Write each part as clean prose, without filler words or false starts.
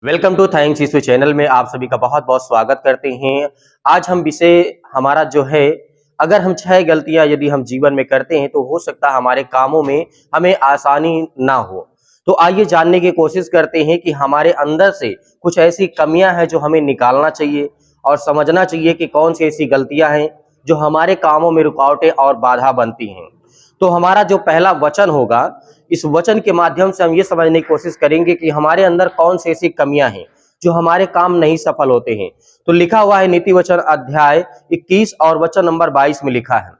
Welcome to thanks इस channel में आप सभी का बहुत बहुत स्वागत करते हैं। आज हम विषय हमारा जो है, अगर हम 6 गलतियां यदि हम जीवन में करते हैं तो हो सकता है हमारे कामों में हमें आसानी ना हो। तो आइए जानने की कोशिश करते हैं कि हमारे अंदर से कुछ ऐसी कमियां हैं जो हमें निकालना चाहिए और समझना चाहिए कि कौन सी ऐसी गलतियां हैं जो हमारे कामों में रुकावटें और बाधा बनती हैं। तो हमारा जो पहला वचन होगा, इस वचन के माध्यम से हम ये समझने की कोशिश करेंगे कि हमारे अंदर कौन सी ऐसी कमियां हैं जो हमारे काम नहीं सफल होते हैं। तो लिखा हुआ है नीति वचन अध्याय 21 और वचन नंबर 22 में लिखा है।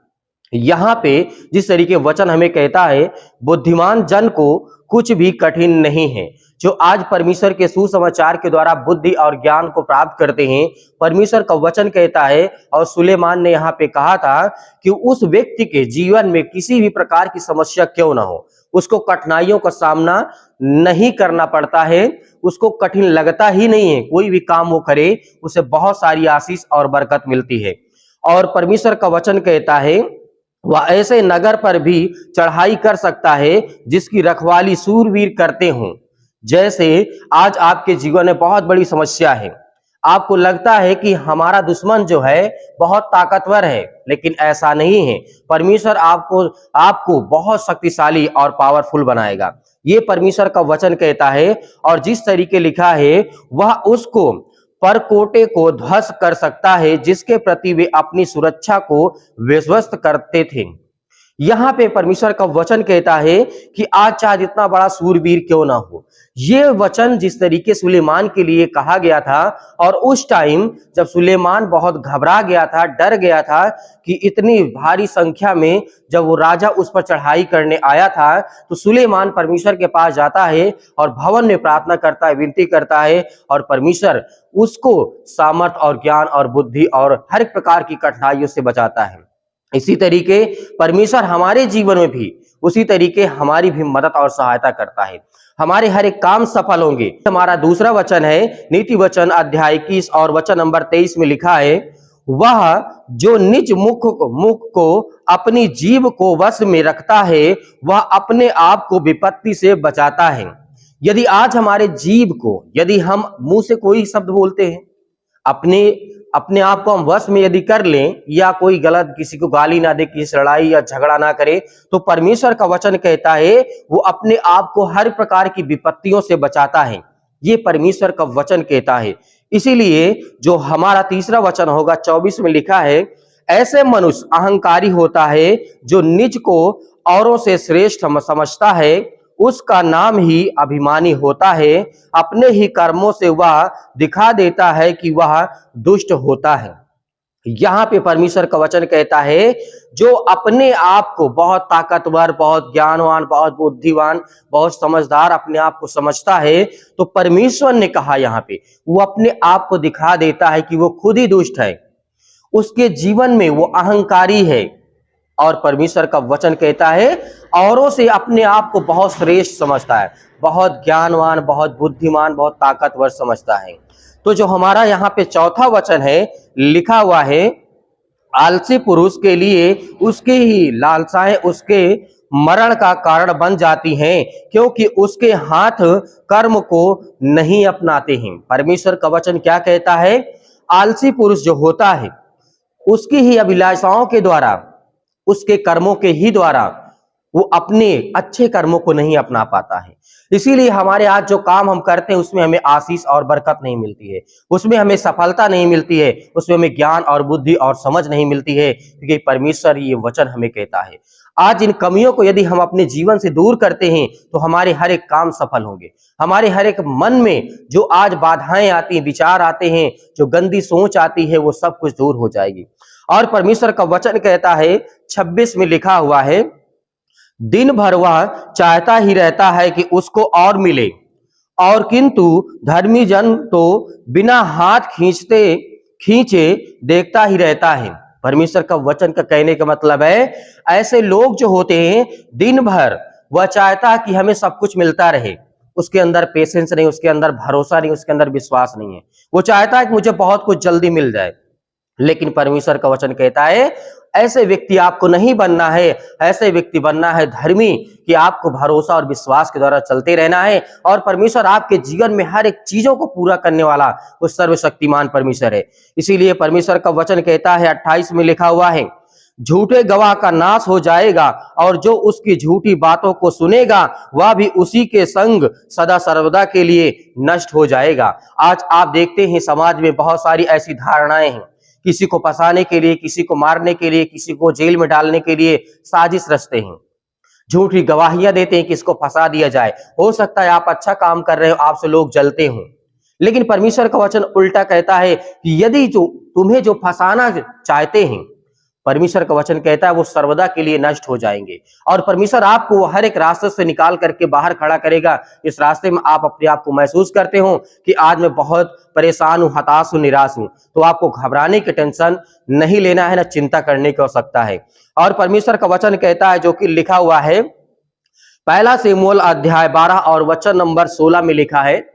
यहाँ पे जिस तरीके वचन हमें कहता है, बुद्धिमान जन को कुछ भी कठिन नहीं है। जो आज परमेश्वर के सुसमाचार के द्वारा बुद्धि और ज्ञान को प्राप्त करते हैं, परमेश्वर का वचन कहता है और सुलेमान ने यहाँ पे कहा था कि उस व्यक्ति के जीवन में किसी भी प्रकार की समस्या क्यों ना हो, उसको कठिनाइयों का सामना नहीं करना पड़ता है, उसको कठिन लगता ही नहीं है। कोई भी काम वो करे उसे बहुत सारी आशीष और बरकत मिलती है। और परमेश्वर का वचन कहता है वह ऐसे नगर पर भी चढ़ाई कर सकता है जिसकी रखवाली शूरवीर करते हों। जैसे आज आपके जीवन में बहुत बड़ी समस्या है, आपको लगता है कि हमारा दुश्मन जो है बहुत ताकतवर है, लेकिन ऐसा नहीं है। परमेश्वर आपको आपको बहुत शक्तिशाली और पावरफुल बनाएगा, ये परमेश्वर का वचन कहता है। और जिस तरीके लिखा है, वह उसको परकोटे को ध्वस्त कर सकता है जिसके प्रति वे अपनी सुरक्षा को विश्वस्त करते थे। यहाँ पे परमेश्वर का वचन कहता है कि आज चाहे जितना बड़ा सूरवीर क्यों ना हो, ये वचन जिस तरीके सुलेमान के लिए कहा गया था, और उस टाइम जब सुलेमान बहुत घबरा गया था, डर गया था कि इतनी भारी संख्या में जब वो राजा उस पर चढ़ाई करने आया था, तो सुलेमान परमेश्वर के पास जाता है और भवन में प्रार्थना करता है, विनती करता है, और परमेश्वर उसको सामर्थ और ज्ञान और बुद्धि और हर एक प्रकार की कठिनाइयों से बचाता है। इसी तरीके परमेश्वर हमारे जीवन में भी उसी तरीके हमारी भी मदद और सहायता करता है, हमारे हर एक काम सफल होंगे। हमारा दूसरा वचन है नीति वचन अध्याय 21 और वचन नंबर 23 में लिखा है, वह जो निज मुख को अपनी जीभ को वश में रखता है वह अपने आप को विपत्ति से बचाता है। यदि आज हमारे जीभ को, यदि हम मुंह से कोई शब्द बोलते हैं, अपने अपने आप को हम वश में यदि कर लें, या कोई गलत किसी को गाली ना दे, किसी से लड़ाई या झगड़ा ना करे, तो परमेश्वर का वचन कहता है वो अपने आप को हर प्रकार की विपत्तियों से बचाता है। ये परमेश्वर का वचन कहता है। इसीलिए जो हमारा तीसरा वचन होगा 24 में लिखा है, ऐसे मनुष्य अहंकारी होता है जो निज को औरों से श्रेष्ठ समझता है, उसका नाम ही अभिमानी होता है। अपने ही कर्मों से वह दिखा देता है कि वह दुष्ट होता है। यहाँ पे परमेश्वर का वचन कहता है, जो अपने आप को बहुत ताकतवर, बहुत ज्ञानवान, बहुत बुद्धिमान, बहुत समझदार अपने आप को समझता है, तो परमेश्वर ने कहा यहाँ पे वो अपने आप को दिखा देता है कि वो खुद ही दुष्ट है, उसके जीवन में वो अहंकारी है। और परमेश्वर का वचन कहता है औरों से अपने आप को बहुत श्रेष्ठ समझता है, बहुत ज्ञानवान, बहुत बुद्धिमान, बहुत ताकतवर समझता है। तो जो हमारा यहाँ पे चौथा वचन है, लिखा हुआ है, आलसी पुरुष के लिए उसके ही लालसाएं उसके मरण का कारण बन जाती हैं, क्योंकि उसके हाथ कर्म को नहीं अपनाते हैं। परमेश्वर का वचन क्या कहता है, आलसी पुरुष जो होता है उसकी ही अभिलाषाओं के द्वारा, उसके कर्मों के ही द्वारा वो अपने अच्छे कर्मों को नहीं अपना पाता है। इसीलिए हमारे आज जो काम हम करते हैं उसमें हमें आशीष और बरकत नहीं मिलती है, उसमें हमें सफलता नहीं मिलती है, उसमें हमें ज्ञान और बुद्धि और समझ नहीं मिलती है, क्योंकि परमेश्वर ये वचन हमें कहता है। आज इन कमियों को यदि हम अपने जीवन से दूर करते हैं तो हमारे हर एक काम सफल होंगे। हमारे हर एक मन में जो आज बाधाएं आती हैं, विचार आते हैं, जो गंदी सोच आती है, वो सब कुछ दूर हो जाएगी। और परमेश्वर का वचन कहता है, 26 में लिखा हुआ है, दिन भर वह चाहता ही रहता है कि उसको और मिले, और किंतु धर्मी जन तो बिना हाथ खींचे देखता ही रहता है। परमेश्वर का वचन का कहने का मतलब है, ऐसे लोग जो होते हैं दिन भर वह चाहता है कि हमें सब कुछ मिलता रहे, उसके अंदर पेशेंस नहीं, उसके अंदर भरोसा नहीं, उसके अंदर विश्वास नहीं है। वो चाहता है कि मुझे बहुत कुछ जल्दी मिल जाए, लेकिन परमेश्वर का वचन कहता है ऐसे व्यक्ति आपको नहीं बनना है, ऐसे व्यक्ति बनना है धर्मी, कि आपको भरोसा और विश्वास के द्वारा चलते रहना है। और परमेश्वर आपके जीवन में हर एक चीजों को पूरा करने वाला वो सर्वशक्तिमान परमेश्वर है। इसीलिए परमेश्वर का वचन कहता है 28 में लिखा हुआ है, झूठे गवाह का नाश हो जाएगा और जो उसकी झूठी बातों को सुनेगा वह भी उसी के संग सदा सर्वदा के लिए नष्ट हो जाएगा। आज आप देखते हैं समाज में बहुत सारी ऐसी धारणाएं हैं, किसी को फंसाने के लिए, किसी को मारने के लिए, किसी को जेल में डालने के लिए साजिश रचते हैं, झूठी गवाहियां देते हैं कि इसको फंसा दिया जाए। हो सकता है आप अच्छा काम कर रहे हो, आपसे लोग जलते हों, लेकिन परमेश्वर का वचन उल्टा कहता है कि यदि जो तुम्हें जो फंसाना चाहते हैं, परमेश्वर का वचन कहता है वो सर्वदा के लिए नष्ट हो जाएंगे। और परमेश्वर आपको हर एक रास्ते से निकाल करके बाहर खड़ा करेगा। इस रास्ते में आप अपने आप को महसूस करते हो कि आज मैं बहुत परेशान हूं, हताश हूं, निराश हूं, तो आपको घबराने की टेंशन नहीं लेना है, ना चिंता करने की आवश्यकता है। और परमेश्वर का वचन कहता है, जो कि लिखा हुआ है पहला शमूएल अध्याय 12 और वचन नंबर 16 में लिखा है।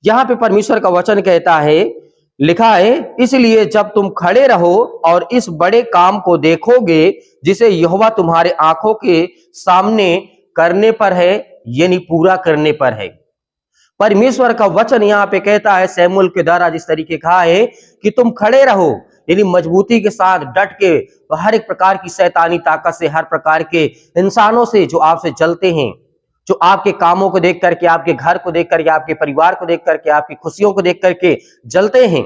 यहाँ पे परमेश्वर का वचन कहता है, लिखा है, इसलिए जब तुम खड़े रहो और इस बड़े काम को देखोगे जिसे यहोवा तुम्हारे आंखों के सामने करने पर है, यानी पूरा करने पर है। परमेश्वर का वचन यहाँ पे कहता है शमूएल के द्वारा जिस तरीके कहा है कि तुम खड़े रहो, यानी मजबूती के साथ डट के हर एक प्रकार की शैतानी ताकत से, हर प्रकार के इंसानों से जो आपसे जलते हैं, जो आपके कामों को देख करके, आपके घर को देख करके, आपके परिवार को देख करके, आपकी खुशियों को देख करके जलते हैं,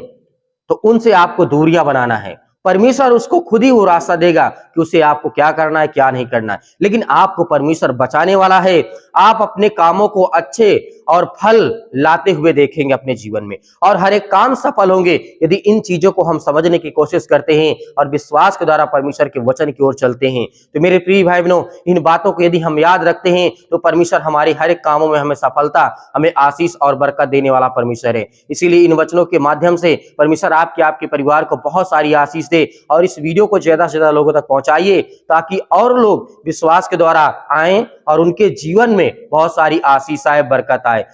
तो उनसे आपको दूरियां बनाना है। परमेश्वर उसको खुद ही वो रास्ता देगा कि उसे आपको क्या करना है, क्या नहीं करना है, लेकिन आपको परमेश्वर बचाने वाला है। आप अपने कामों को अच्छे और फल लाते हुए देखेंगे अपने जीवन में, और हर एक काम सफल होंगे यदि इन चीजों को हम समझने की कोशिश करते हैं और विश्वास के द्वारा परमेश्वर के वचन की ओर चलते हैं। तो मेरे प्रिय भाई बहनों, इन बातों को यदि हम याद रखते हैं तो परमेश्वर हमारे हर एक कामों में हमें सफलता, हमें आशीष और बरकत देने वाला परमेश्वर है। इसीलिए इन वचनों के माध्यम से परमेश्वर आपके परिवार को बहुत सारी आशीष दे, और इस वीडियो को ज्यादा से ज्यादा लोगों तक पहुंचाइए ताकि और लोग विश्वास के द्वारा आए और उनके जीवन में बहुत सारी आशीष आए, बरकत आए।